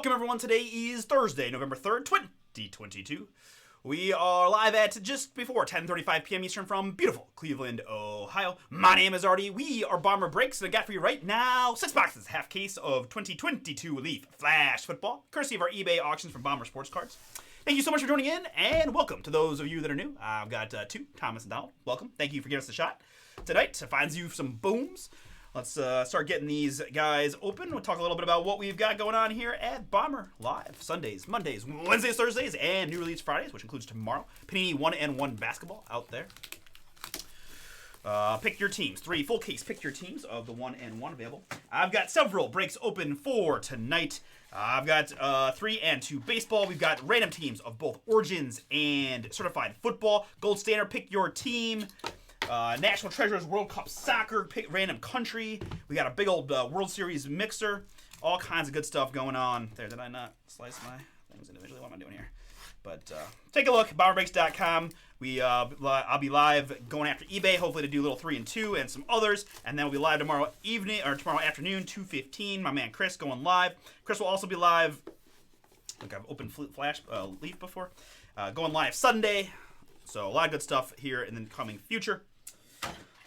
Welcome, everyone. Today is Thursday, November 3rd, 2022. We are live at just before 10:35 p.m. Eastern from beautiful Cleveland, Ohio. My name is Artie. We are Bomber Breaks, and I got for you right now 6 boxes, half case of 2022 Leaf Flash Football, courtesy of our eBay auctions from Bomber Sports Cards. Thank you so much for joining in, and welcome to those of you that are new. I've got two, Thomas and Donald. Welcome. Thank you for giving us a shot tonight to find you some booms. Let's start getting these guys open. We'll talk a little bit about what we've got going on here at Bomber Live. Sundays, Mondays, Wednesdays, Thursdays, and new release Fridays, which includes tomorrow. Panini 1-and-1 basketball out there. Pick your teams. 3 full case pick your teams of the 1-and-1 available. I've got several breaks open for tonight. I've got 3 and 2 baseball. We've got random teams of both Origins and Certified Football. Gold Standard, pick your team. National Treasures, World Cup Soccer, pick random country. We got a big old World Series mixer. All kinds of good stuff going on. There, did I not slice my things individually? What am I doing here? But take a look, bomberbreaks.com. I'll be live going after eBay, hopefully to do little 3 and 2 and some others. And then we'll be live tomorrow evening, or tomorrow afternoon, 2:15. My man Chris going live. Chris will also be live. Look, I've opened Flash Leaf before. Going live Sunday. So a lot of good stuff here in the coming future.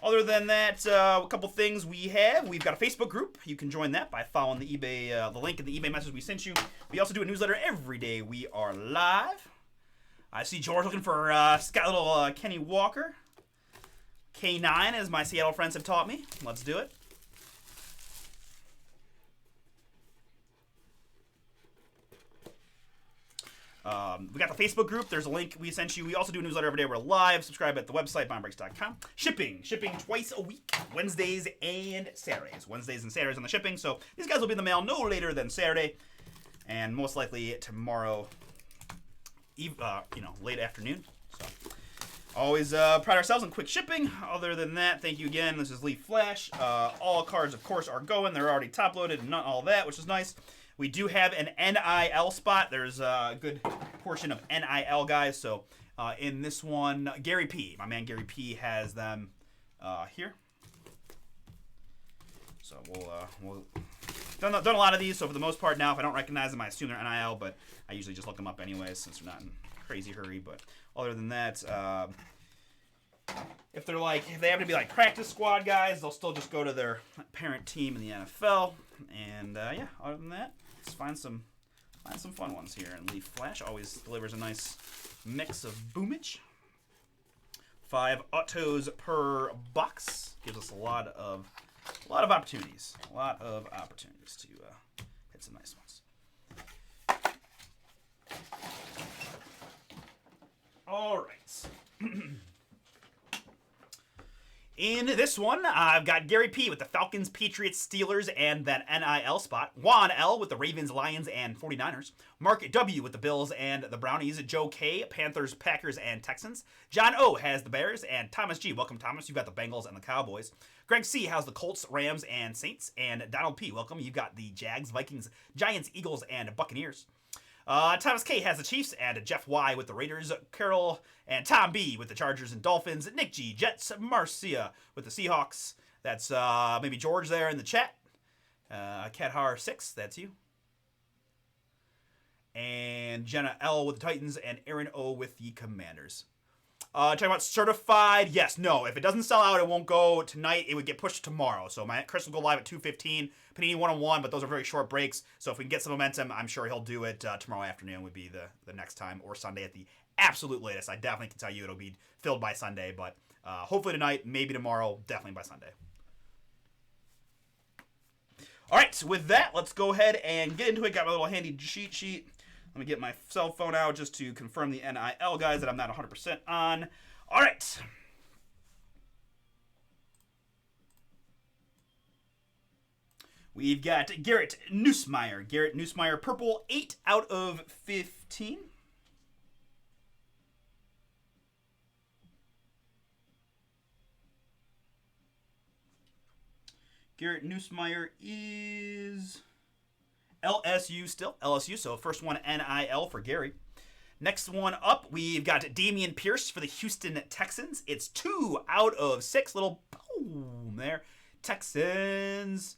Other than that, a couple things we've got a Facebook group. You can join that by following the eBay, the link in the eBay message we sent you. We also do a newsletter every day. We are live. I see George looking for little Kenny Walker. K9, as my Seattle friends have taught me. Let's do it. We got the Facebook group. There's a link we sent you. We also do a newsletter every day. We're live. Subscribe at the website, bomberbreaks.com. Shipping twice a week, Wednesdays and Saturdays. Wednesdays and Saturdays on the shipping. So these guys will be in the mail no later than Saturday, and most likely tomorrow, late afternoon. So always pride ourselves on quick shipping. Other than that, thank you again. This is Leaf Flash. All cards, of course, are going. They're already top loaded and not all that, which is nice. We do have an NIL spot. There's a good portion of NIL guys. So in this one, Gary P. My man Gary P. has them here. So we'll done a lot of these. So for the most part now, if I don't recognize them, I assume they're NIL. But I usually just look them up anyways since we're not in a crazy hurry. But other than that, if they happen to be like practice squad guys, they'll still just go to their parent team in the NFL. And other than that, let's find some fun ones here. And Leaf Flash always delivers a nice mix of boomage. 5 autos per box gives us a lot of opportunities. A lot of opportunities to hit some nice ones. All right. In this one, I've got Gary P. with the Falcons, Patriots, Steelers, and that NIL spot. Juan L. with the Ravens, Lions, and 49ers. Mark W. with the Bills and the Brownies. Joe K. Panthers, Packers, and Texans. John O. has the Bears. And Thomas G. Welcome, Thomas. You've got the Bengals and the Cowboys. Greg C. has the Colts, Rams, and Saints. And Donald P. Welcome. You've got the Jags, Vikings, Giants, Eagles, and Buccaneers. Thomas K. has the Chiefs, and Jeff Y. with the Raiders, Carol and Tom B. with the Chargers and Dolphins, Nick G. Jets, Marcia with the Seahawks. That's maybe George there in the chat. Cathar6, that's you. And Jenna L. with the Titans, and Aaron O. with the Commanders. Talking about certified, yes, no. If it doesn't sell out, it won't go tonight. It would get pushed tomorrow. So Chris will go live at 2:15. Panini 1-on-1, but those are very short breaks. So if we can get some momentum, I'm sure he'll do it tomorrow afternoon would be the next time, or Sunday at the absolute latest. I definitely can tell you it'll be filled by Sunday, but hopefully tonight, maybe tomorrow, definitely by Sunday. All right, so with that, let's go ahead and get into it. Got my little handy cheat sheet. Let me get my cell phone out just to confirm the NIL guys that I'm not 100% on. All right. We've got Garrett Nussmeier. Garrett Nussmeier, purple, 8 out of 15. Garrett Nussmeier is LSU still. LSU, so first one NIL for Gary. Next one up, we've got Dameon Pierce for the Houston Texans. It's 2 out of 6. Little boom there. Texans.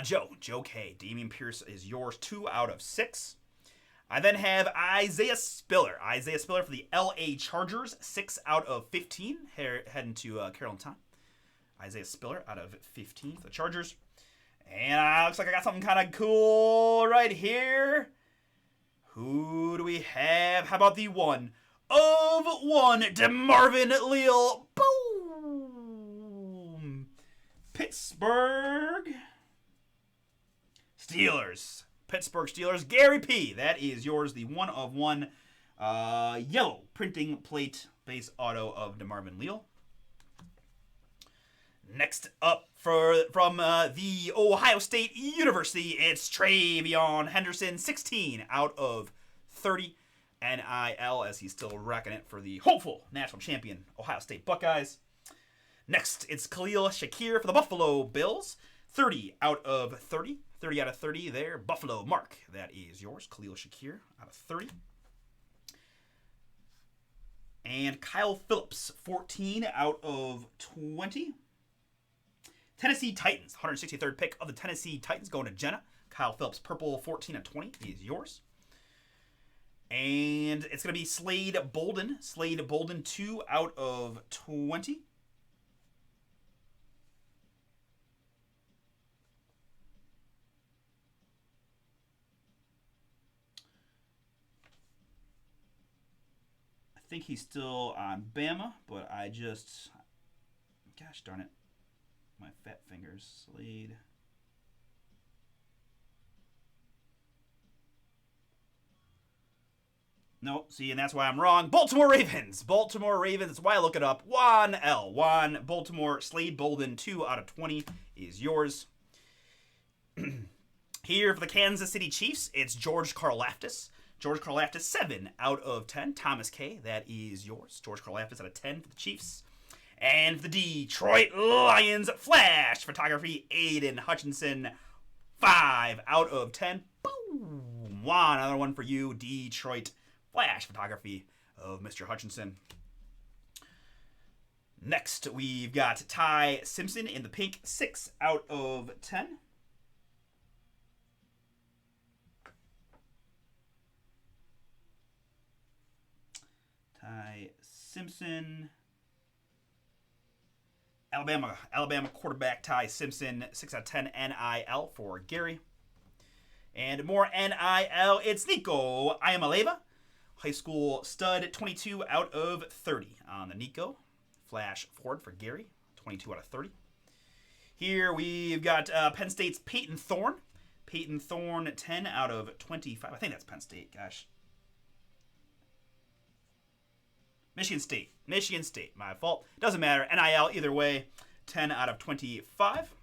Joe K. Dameon Pierce is yours, 2 out of 6. I then have Isaiah Spiller. Isaiah Spiller for the LA Chargers, 6 out of 15. Heading to Carolyn Time. Isaiah Spiller out of 15 for the Chargers. And looks like I got something kind of cool right here. Who do we have? How about the 1 of 1, DeMarvin Leal. Boom! Pittsburgh Steelers. Pittsburgh Steelers. Gary P. That is yours. The 1 of 1 yellow printing plate base auto of DeMarvin Leal. Next up from the Ohio State University, it's Travion Henderson, 16 out of 30. NIL, as he's still racking it for the hopeful national champion Ohio State Buckeyes. Next, it's Khalil Shakir for the Buffalo Bills, 30 out of 30. 30 out of 30 there. Buffalo Mark, that is yours. Khalil Shakir out of 30. And Kyle Phillips, 14 out of 20. Tennessee Titans, 163rd pick of the Tennessee Titans going to Jenna. Kyle Phillips, purple, 14 of 20 is yours. And it's going to be Slade Bolden. Slade Bolden, 2 out of 20. I think he's still on Bama, but gosh darn it, my fat fingers. Slade. No, see, and that's why I'm wrong. Baltimore Ravens. Baltimore Ravens. That's why I look it up. Juan L. Juan Baltimore. Slade Bolden, 2 out of 20 is yours. Here for the Kansas City Chiefs, it's George Karlaftis. George Karlaftis, 7 out of 10. Thomas K., that is yours. George Karlaftis out of 10 for the Chiefs. And for the Detroit Lions, flash photography, Aiden Hutchinson, 5 out of 10. Boom! Another one for you, Detroit flash photography of Mr. Hutchinson. Next, we've got Ty Simpson in the pink, 6 out of 10. Ty Simpson. Alabama quarterback Ty Simpson, 6 out of 10 NIL for Gary. And more NIL, it's Nico Iamaleva, high school stud, 22 out of 30 on the Nico. Flash forward for Gary, 22 out of 30. Here we've got Penn State's Peyton Thorne. Peyton Thorne, 10 out of 25. I think that's Penn State, gosh. Michigan State, my fault. Doesn't matter. NIL either way, 10 out of 25.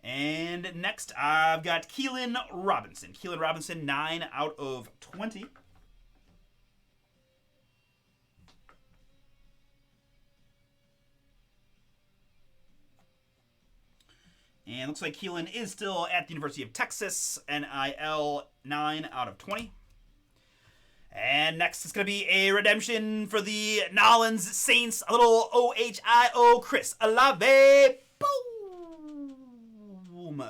And next, I've got Keelan Robinson. Keelan Robinson, 9 out of 20. And looks like Keelan is still at the University of Texas. NIL, 9 out of 20. And next is going to be a redemption for the Nolans Saints. A little OHIO Chris Olave. Boom!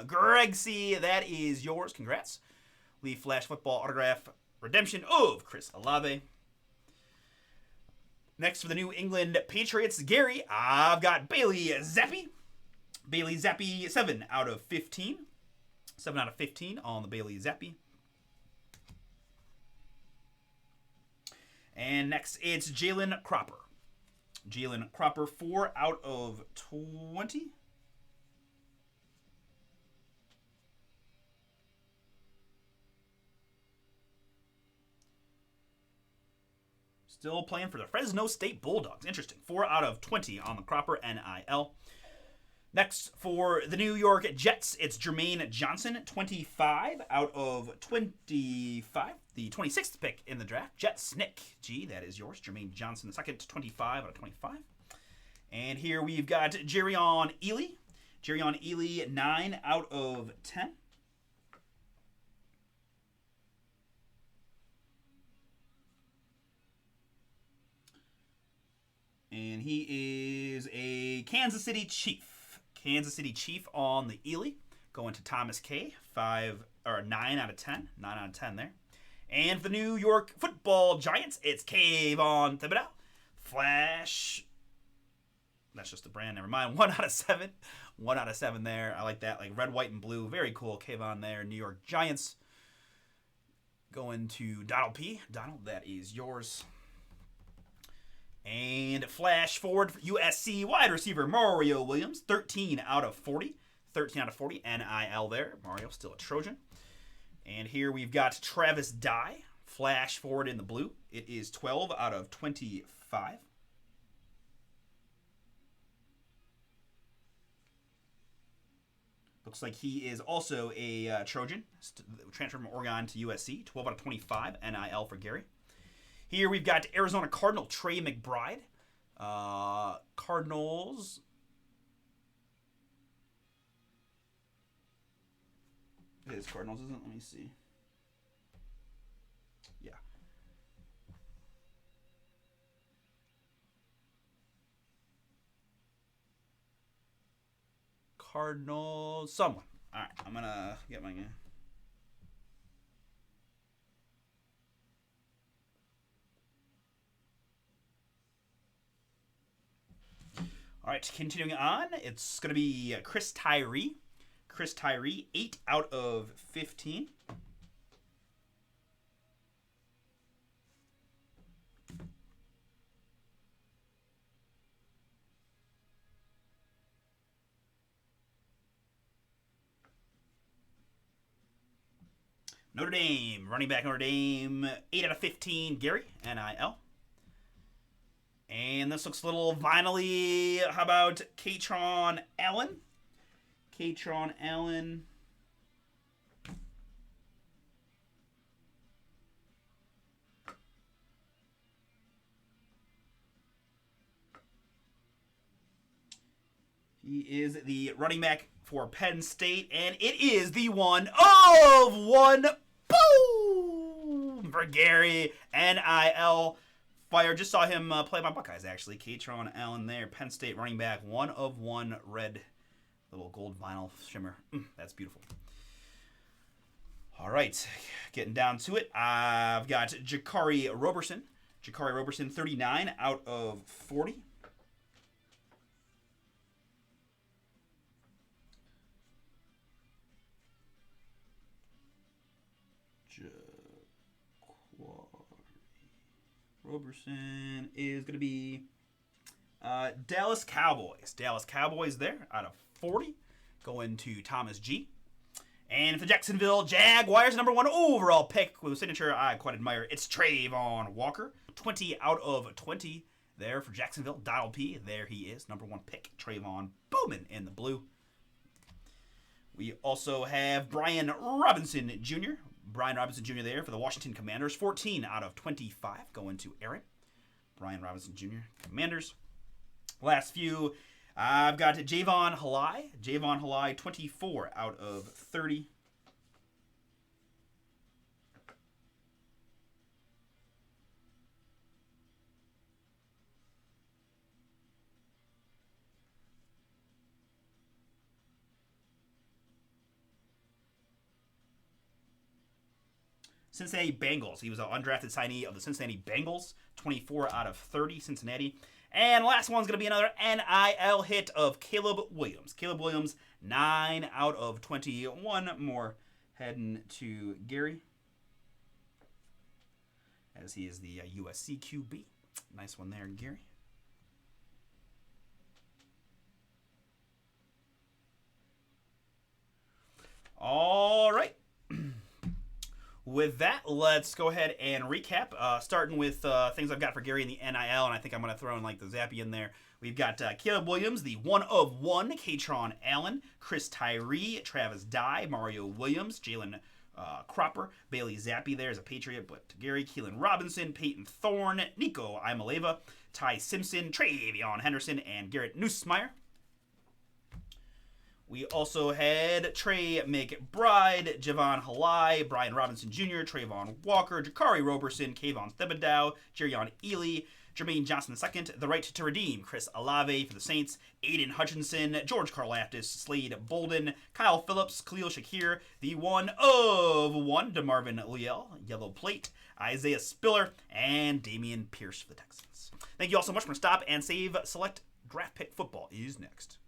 Greg C., that is yours. Congrats. Leaf Flash Football autograph redemption of Chris Olave. Next for the New England Patriots, Gary, I've got Bailey Zappi. Bailey Zappi, 7 out of 15. 7 out of 15 on the Bailey Zappi. And next, it's Jalen Cropper. Jalen Cropper, 4 out of 20. Still playing for the Fresno State Bulldogs. Interesting. 4 out of 20 on the Cropper NIL. Next, for the New York Jets, it's Jermaine Johnson, 25 out of 25. The 26th pick in the draft. Jets, Nick G, that is yours. Jermaine Johnson, the second, 25 out of 25. And here we've got Jerrion Ely. Jerrion Ely, 9 out of 10. And he is a Kansas City Chief. Kansas City Chief on the Ely, going to Thomas K. 9 out of 10. 9 out of 10 there. And for the New York Football Giants, it's Kayvon Thibodeau. Flash. That's just the brand. Never mind. 1 out of 7. 1 out of 7 there. I like that. Like red, white, and blue. Very cool. Kayvon there. New York Giants. Going to Donald P. Donald, that is yours. And flash forward for USC wide receiver Mario Williams. 13 out of 40. 13 out of 40. NIL there. Mario still a Trojan. And here we've got Travis Dye. Flash forward in the blue. It is 12 out of 25. Looks like he is also a Trojan. Transferred from Oregon to USC. 12 out of 25. NIL for Gary. Here we've got Arizona Cardinal Trey McBride. Cardinals. It is Cardinals, isn't it? Let me see. Yeah. Cardinals. Someone. All right. I'm going to get my... All right, continuing on, it's going to be Chris Tyree. Chris Tyree, 8 out of 15. Notre Dame, running back Notre Dame, 8 out of 15, Gary, NIL. And this looks a little vinyl-y. How about Katron Allen? Katron Allen. He is the running back for Penn State, and it is the 1 of 1. Boom! For Gary, NIL. Fire. Just saw him play my Buckeyes, actually. Katron Allen there. Penn State running back. 1 of 1 red. Little gold vinyl shimmer. That's beautiful. All right. Getting down to it. I've got Jakari Roberson. Jakari Roberson, 39 out of 40. Roberson is going to be Dallas Cowboys. Dallas Cowboys there out of 40. Going to Thomas G. And for Jacksonville Jaguars, number 1 overall pick with a signature I quite admire. It's Trayvon Walker. 20 out of 20 there for Jacksonville. Donald P. There he is. Number 1 pick. Trayvon Bowman in the blue. We also have Brian Robinson Jr. Brian Robinson Jr. there for the Washington Commanders. 14 out of 25 going to Aaron. Brian Robinson Jr. Commanders. Last few, I've got Javon Halai. Javon Halai, 24 out of 30. Cincinnati Bengals. He was an undrafted signee of the Cincinnati Bengals. 24 out of 30, Cincinnati. And last one's going to be another NIL hit of Caleb Williams. Caleb Williams, 9 out of 21 more heading to Gary, as he is the USC QB. Nice one there, Gary. All right. With that, let's go ahead and recap, starting with things I've got for Gary in the NIL, and I think I'm going to throw in like the Zappy in there. We've got Caleb Williams, the 1 of 1, Katron Allen, Chris Tyree, Travis Dye, Mario Williams, Jalen Cropper, Bailey Zappi there as a Patriot, but Gary, Keelan Robinson, Peyton Thorne, Nico Imaleva, Ty Simpson, Travion Henderson, and Garrett Nussmeier. We also had Trey McBride, Javon Halai, Brian Robinson Jr., Trayvon Walker, Jakari Roberson, Kayvon Thibodeau, Jerion Ely, Jermaine Johnson II, the right to redeem, Chris Olave for the Saints, Aiden Hutchinson, George Karlaftis, Slade Bolden, Kyle Phillips, Khalil Shakir, the 1 of 1, DeMarvin Leal, yellow plate, Isaiah Spiller, and Damian Pierce for the Texans. Thank you all so much for stop and save. Select Draft Pick Football is next.